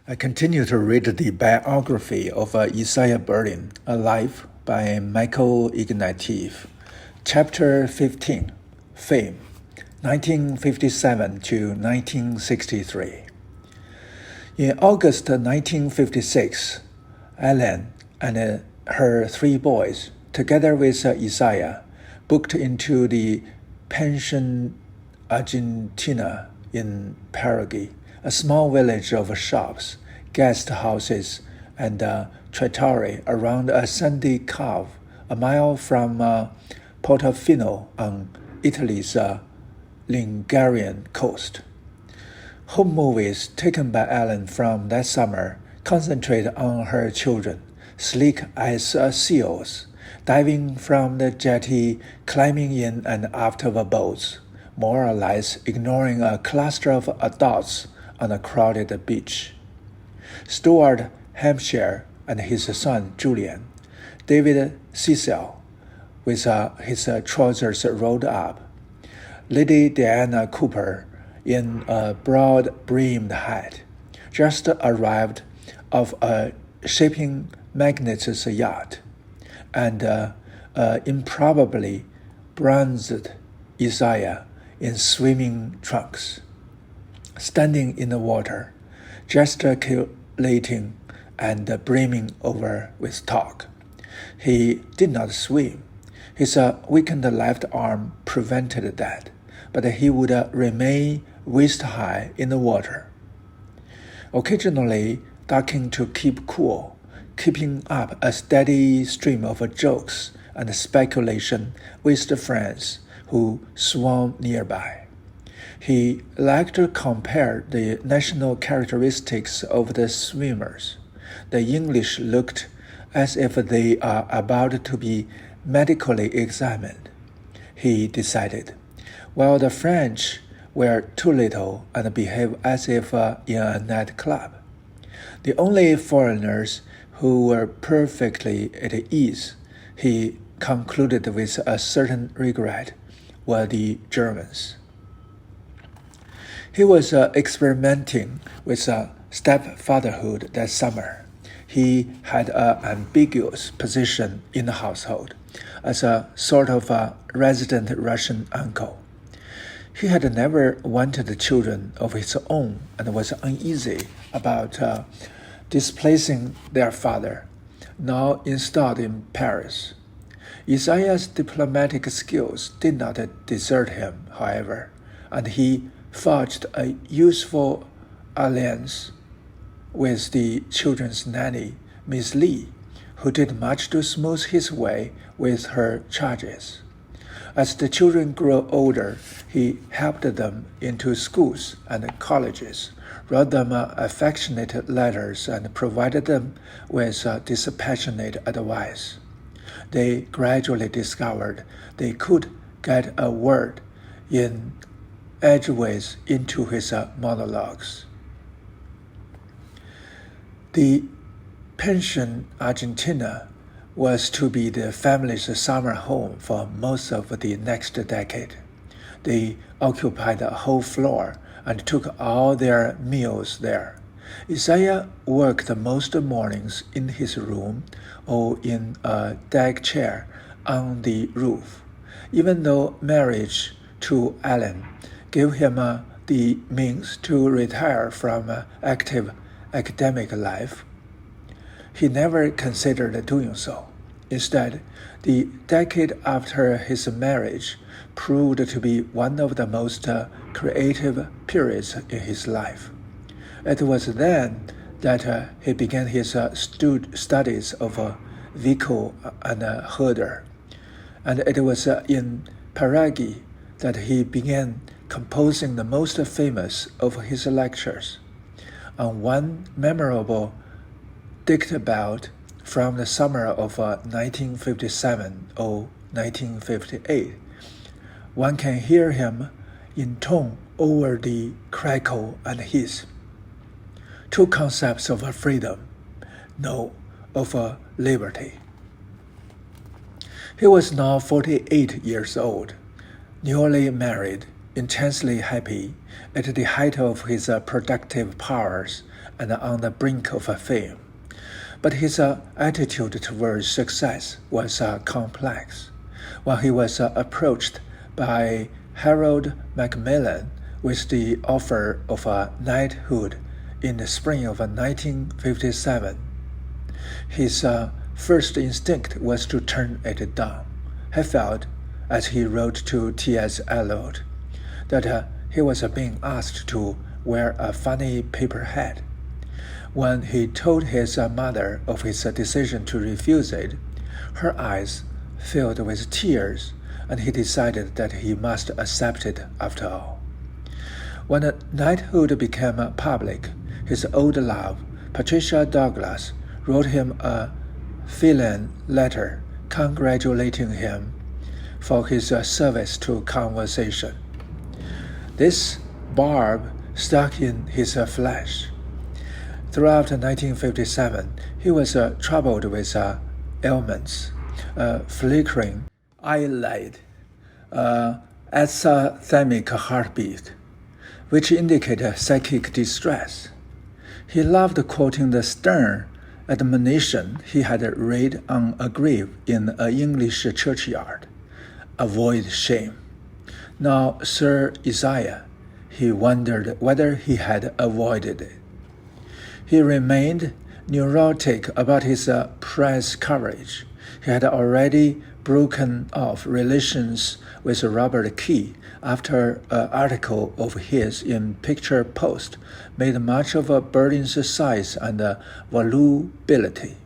I continue to read the biography of Isaiah Berlin, Alive by Michael Ignatieff. Chapter 15, Fame, 1957 to 1963. In August 1956, Ellen and her three boys, together with Isaiah, booked into the Pension Argentina in Paraguay, a small village of shops, guest houses, and trattorie around a sandy cove a mile from Portofino on Italy's Ligurian coast. Home movies taken by Ellen from that summer concentrate on her children, sleek as seals, diving from the jetty, climbing in and out of boats, more or less ignoring a cluster of adults on a crowded beach. Stuart Hampshire and his son Julian, David Cecil, with his trousers rolled up, Lady Diana Cooper in a broad-brimmed hat, just arrived off a shipping magnate's yacht, and improbably bronzed Isaiah in swimming trunks, standing in the water, gesticulating and brimming over with talk. He did not swim. His weakened left arm prevented that, but he would remain waist-high in the water, occasionally ducking to keep cool, keeping up a steady stream of jokes and speculation with the friends who swam nearby. He liked to compare the national characteristics of the swimmers. The English looked as if they are about to be medically examined, he decided, while the French were too little and behaved as if in a nightclub. The only foreigners who were perfectly at ease, he concluded with a certain regret, were the Germans. He was experimenting with stepfatherhood that summer. He had an ambiguous position in the household as a sort of resident Russian uncle. He had never wanted children of his own and was uneasy about displacing their father, now installed in Paris. Isaiah's diplomatic skills did not desert him, however, and he forged a useful alliance with the children's nanny, Miss Lee, who did much to smooth his way with her charges. As the children grew older, he helped them into schools and colleges, wrote them affectionate letters, and provided them with dispassionate advice. They gradually discovered they could get a word in edgeways into his monologues. The Pension Argentina was to be the family's summer home for most of the next decade. They occupied a whole floor and took all their meals there. Isaiah worked most mornings in his room or in a deck chair on the roof. Even though marriage to Ellen gave him the means to retire from active academic life, he never considered doing so. Instead, the decade after his marriage proved to be one of the most creative periods in his life. It was then that he began his studies of Vico and Herder, and it was in Paraguay that he began composing the most famous of his lectures. On one memorable dictabout from the summer of 1957 or 1958, one can hear him intone over the crackle and hiss two concepts of freedom, no, of liberty. He was now 48 years old, newly married, intensely happy, at the height of his productive powers, and on the brink of fame. But his attitude towards success was complex. When he was approached by Harold Macmillan with the offer of a knighthood in the spring of 1957, his first instinct was to turn it down. He felt, as he wrote to T.S. Eliot, that he was being asked to wear a funny paper hat. When he told his mother of his decision to refuse it, her eyes filled with tears, and he decided that he must accept it after all. When the knighthood became public, his old love, Patricia Douglas, wrote him a feline letter congratulating him for his service to conversation. This barb stuck in his flesh. Throughout 1957, he was troubled with ailments, flickering eyelid, asthmatic heartbeat, which indicated psychic distress. He loved quoting the stern admonition he had read on a grave in an English churchyard: "Avoid shame." Now, Sir Isaiah, he wondered whether he had avoided it. He remained neurotic about his press coverage. He had already broken off relations with Robert Key after an article of his in Picture Post made much of Berlin's size and volubility.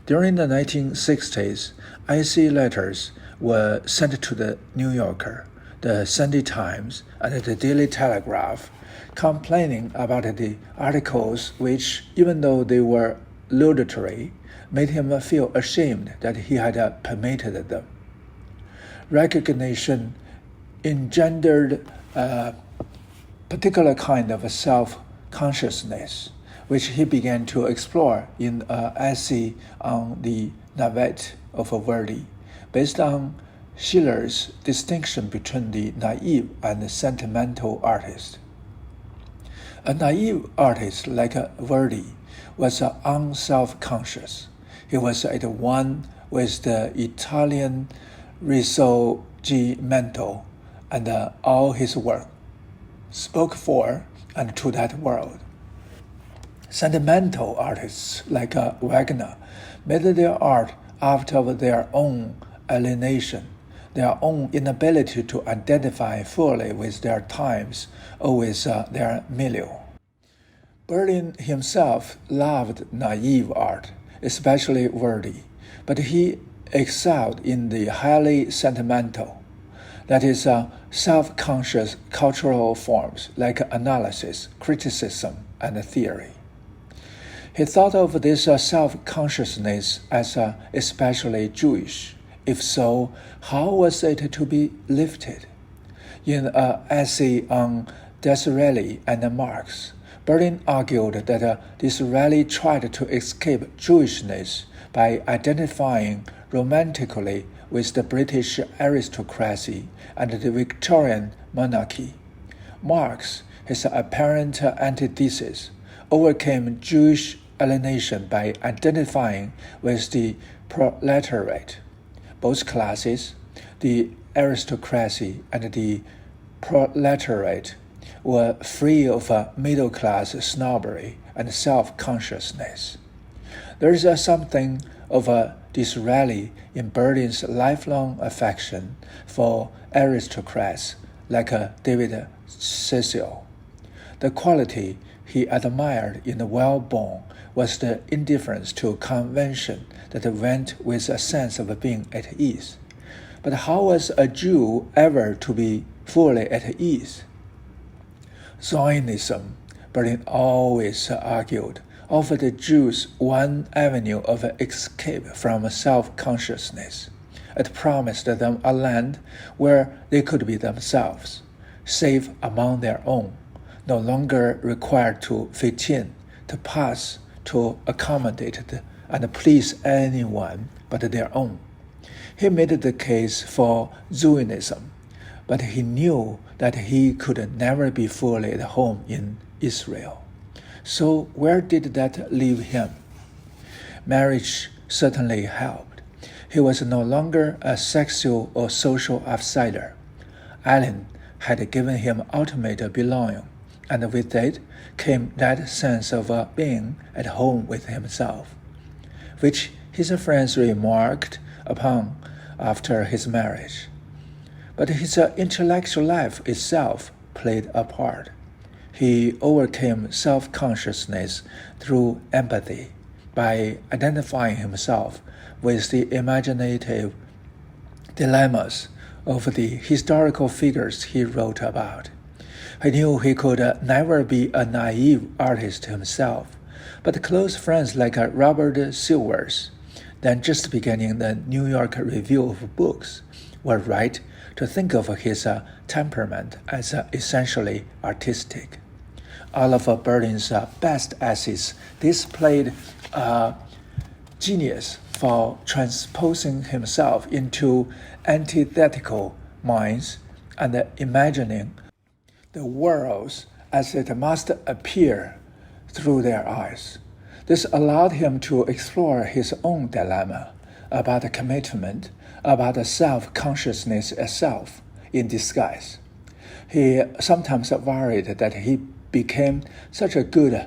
During the 1960s, icy letters were sent to the New Yorker, the Sunday Times, and the Daily Telegraph, complaining about the articles which, even though they were laudatory, made him feel ashamed that he had permitted them. Recognition engendered a particular kind of self-consciousness, which he began to explore in an essay on the Navette of Verdi, based on Schiller's distinction between the naive and sentimental artist. A naive artist like Verdi was unself-conscious. He was at one with the Italian Risorgimento, and all his work spoke for and to that world. Sentimental artists like Wagner made their art out of their own alienation, their own inability to identify fully with their times or with their milieu. Berlin himself loved naive art, especially Verdi, but he excelled in the highly sentimental, that is, self-conscious cultural forms like analysis, criticism, and theory. He thought of this self-consciousness as especially Jewish. If so, how was it to be lifted? In an essay on Disraeli and Marx, Berlin argued that Disraeli tried to escape Jewishness by identifying romantically with the British aristocracy and the Victorian monarchy. Marx, his apparent antithesis, overcame Jewish alienation by identifying with the proletariat. Both classes, the aristocracy and the proletariat, were free of middle-class snobbery and self-consciousness. There is something of a Disraeli in Berlin's lifelong affection for aristocrats like David Cecil. The quality he admired in the well-born was the indifference to convention that went with a sense of being at ease. But how was a Jew ever to be fully at ease? Zionism, Berlin always argued, offered the Jews one avenue of escape from self-consciousness. It promised them a land where they could be themselves, safe among their own, no longer required to fit in, to pass, to accommodate and please anyone but their own. He made the case for Zionism, but he knew that he could never be fully at home in Israel. So where did that leave him? Marriage certainly helped. He was no longer a sexual or social outsider. Ellen had given him ultimate belonging, and with it came that sense of being at home with himself, which his friends remarked upon after his marriage. But his intellectual life itself played a part. He overcame self-consciousness through empathy by identifying himself with the imaginative dilemmas of the historical figures he wrote about. He knew he could never be a naive artist himself, but close friends like Robert Silvers, then just beginning the New York Review of Books, were right to think of his temperament as essentially artistic. All of Berlin's best essays displayed genius for transposing himself into antithetical minds and imagining the worlds as it must appear through their eyes. This allowed him to explore his own dilemma about commitment, about self-consciousness itself in disguise. He sometimes worried that he became such a good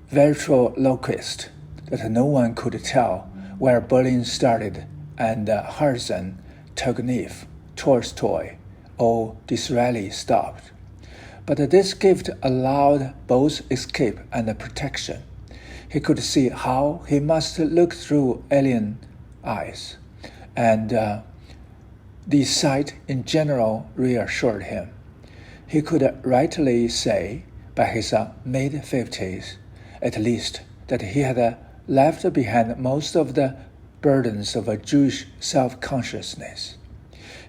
ventriloquist that no one could tell where Berlin started and Herzen, Turgenev, Tolstoy, or Disraeli stopped. But this gift allowed both escape and protection. He could see how he must look through alien eyes, and the sight in general reassured him. He could rightly say, by his mid-50s, at least, that he had left behind most of the burdens of a Jewish self-consciousness.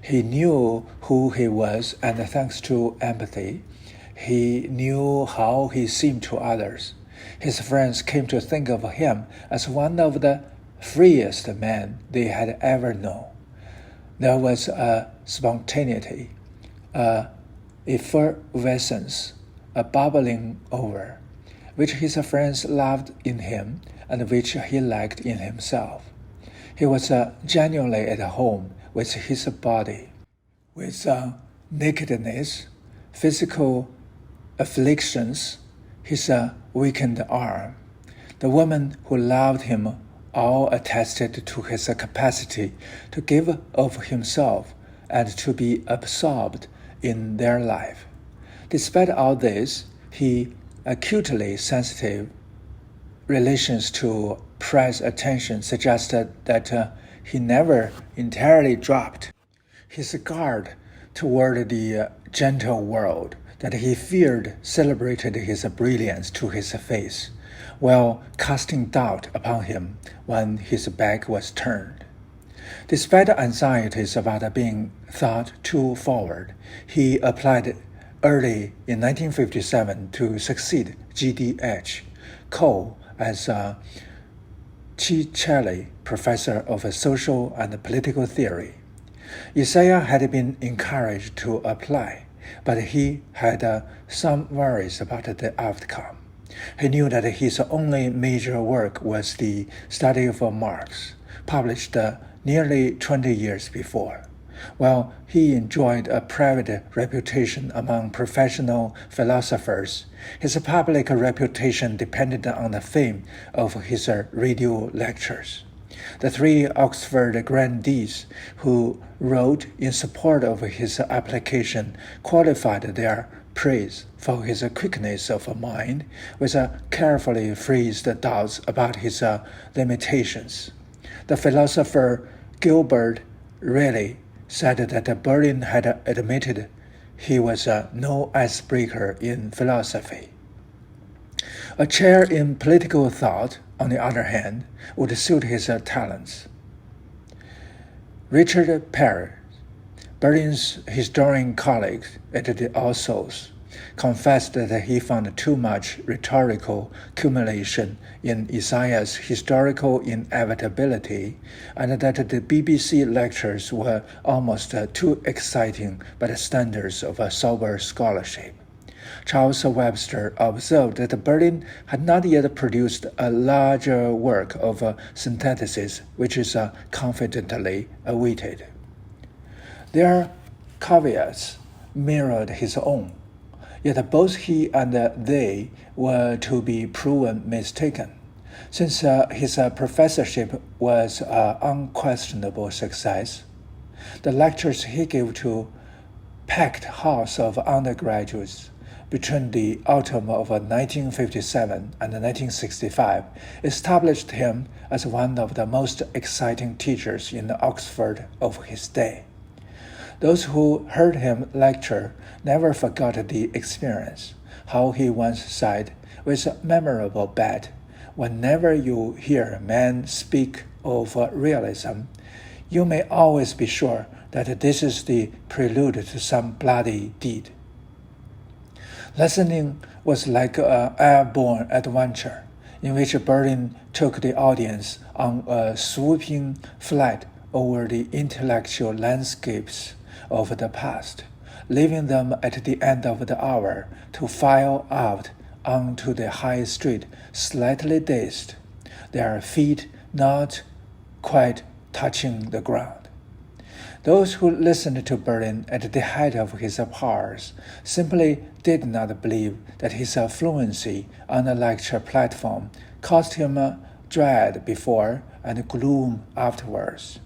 He knew who he was, and thanks to empathy, he knew how he seemed to others. His friends came to think of him as one of the freest men they had ever known. There was a spontaneity, a effervescence, a bubbling over, which his friends loved in him and which he liked in himself. He was genuinely at home with his body, with nakedness, physical afflictions, his weakened arm. The women who loved him all attested to his capacity to give of himself and to be absorbed in their life. Despite all this, he acutely sensitive relations to press attention suggested that he never entirely dropped his guard toward the gentle world that he feared celebrated his brilliance to his face, while casting doubt upon him when his back was turned. Despite anxieties about being thought too forward, he applied early in 1957 to succeed G.D.H. Cole as Cicelli Professor of Social and Political Theory. Isaiah had been encouraged to apply, but he had some worries about the outcome. He knew that his only major work was the study of Marx, published nearly 20 years before. While he enjoyed a private reputation among professional philosophers, his public reputation depended on the fame of his radio lectures. The three Oxford grandees who wrote in support of his application qualified their praise for his quickness of mind with carefully phrased doubts about his limitations. The philosopher Gilbert Raleigh said that Berlin had admitted he was no icebreaker in philosophy. A chair in political thought, on the other hand, would suit his talents. Richard Perry, Berlin's historian colleague at the All Souls, confessed that he found too much rhetorical accumulation in Isaiah's historical inevitability, and that the BBC lectures were almost too exciting by the standards of a sober scholarship. Charles Webster observed that Berlin had not yet produced a larger work of synthesis, which is confidently awaited. Their caveats mirrored his own, yet both he and they were to be proven mistaken. Since his professorship was an unquestionable success, the lectures he gave to packed house of undergraduates between the autumn of 1957 and 1965 established him as one of the most exciting teachers in Oxford of his day. Those who heard him lecture never forgot the experience, how he once said, with a memorable bet, "Whenever you hear a man speak of realism, you may always be sure that this is the prelude to some bloody deed." Listening was like an airborne adventure, in which Berlin took the audience on a swooping flight over the intellectual landscapes of the past, leaving them at the end of the hour to file out onto the high street slightly dazed, their feet not quite touching the ground. Those who listened to Berlin at the height of his powers simply did not believe that his fluency on the lecture platform caused him dread before and gloom afterwards.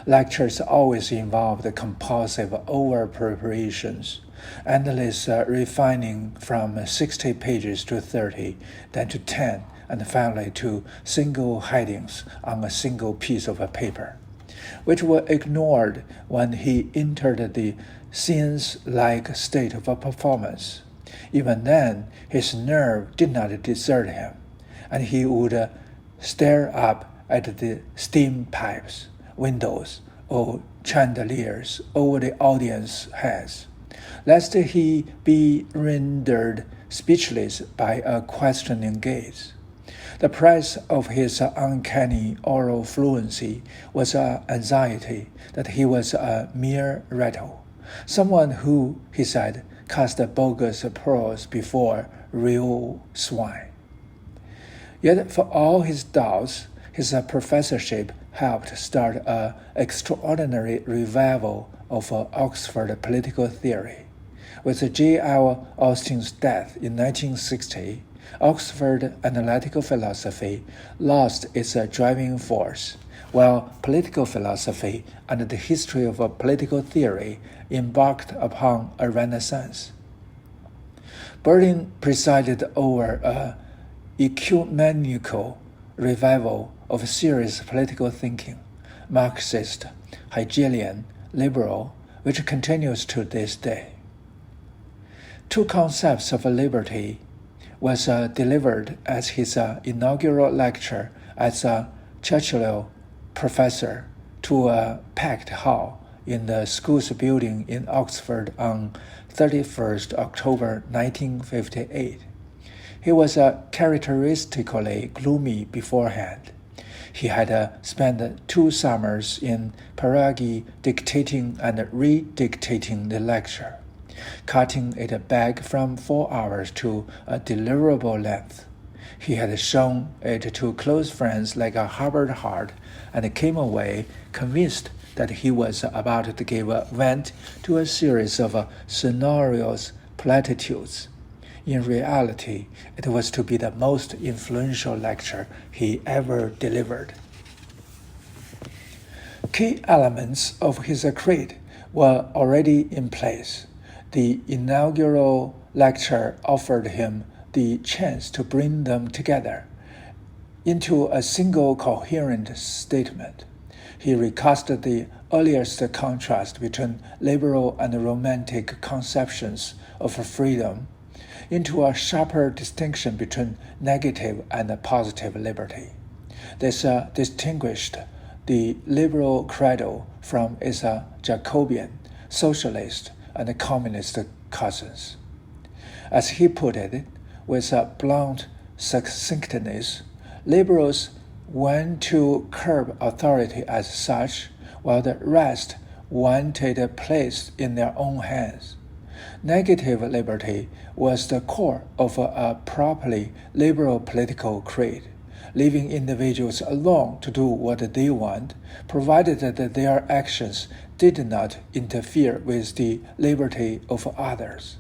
Lectures always involved compulsive over-preparations, endless refining from 60 pages to 30, then to 10, and finally to single headings on a single piece of paper, which were ignored when he entered the scenes-like state of a performance. Even then, his nerve did not desert him, and he would stare up at the steam pipes, windows, or chandeliers over the audience's heads, lest he be rendered speechless by a questioning gaze. The price of his uncanny oral fluency was an anxiety that he was a mere rattle, someone who, he said, cast bogus pearls before real swine. Yet for all his doubts, his professorship helped start an extraordinary revival of Oxford political theory. With J.L. Austin's death in 1960, Oxford analytical philosophy lost its driving force, while political philosophy and the history of political theory embarked upon a renaissance. Berlin presided over an ecumenical revival of serious political thinking, Marxist, Hegelian, liberal, which continues to this day. Two concepts of liberty was delivered as his inaugural lecture as a Churchill professor to a packed hall in the school's building in Oxford on 31st October 1958. He was characteristically gloomy beforehand. He had spent 2 summers in Prague dictating and redictating the lecture, cutting it back from 4 hours to a deliverable length. He had shown it to close friends like a Harvard Hart and came away convinced that he was about to give vent to a series of sonorous platitudes. In reality, it was to be the most influential lecture he ever delivered. Key elements of his creed were already in place. The inaugural lecture offered him the chance to bring them together into a single coherent statement. He recast the earliest contrast between liberal and romantic conceptions of freedom into a sharper distinction between negative and positive liberty. This distinguished the liberal credo from its Jacobean, socialist, and communist cousins. As he put it, with a blunt succinctness, liberals want to curb authority as such, while the rest want it placed in their own hands. Negative liberty was the core of a properly liberal political creed, leaving individuals alone to do what they want, provided that their actions did not interfere with the liberty of others.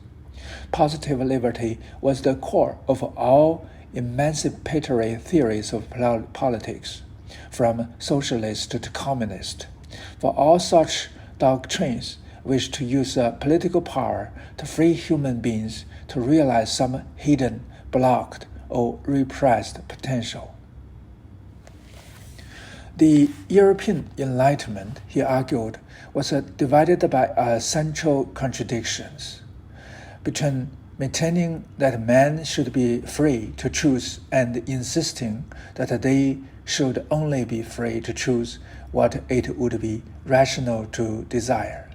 Positive liberty was the core of all emancipatory theories of politics, from socialist to communist. For all such doctrines wish to use political power to free human beings to realize some hidden, blocked, or repressed potential. The European Enlightenment, he argued, was divided by central contradictions between maintaining that men should be free to choose and insisting that they should only be free to choose what it would be rational to desire.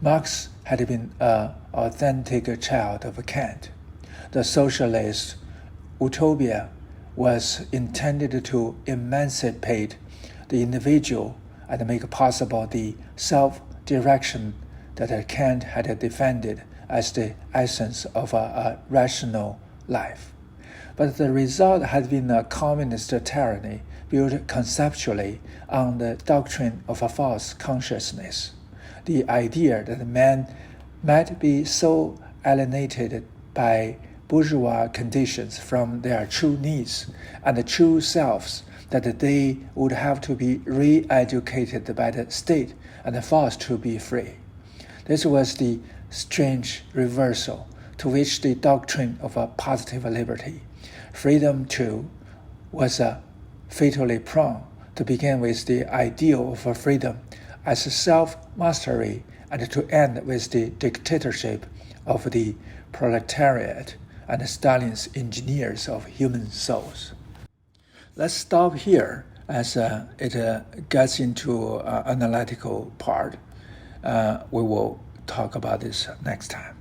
Marx had been an authentic child of Kant. The socialist utopia was intended to emancipate the individual and make possible the self-direction that Kant had defended as the essence of a rational life. But the result had been a communist tyranny built conceptually on the doctrine of a false consciousness, the idea that man might be so alienated by bourgeois conditions from their true needs and true selves that they would have to be re-educated by the state and forced to be free. This was the strange reversal to which the doctrine of a positive liberty, freedom too, was fatally prone, to begin with the ideal of freedom as self-mastery and to end with the dictatorship of the proletariat and Stalin's engineers of human souls. Let's stop here as it gets into analytical part. We will talk about this next time.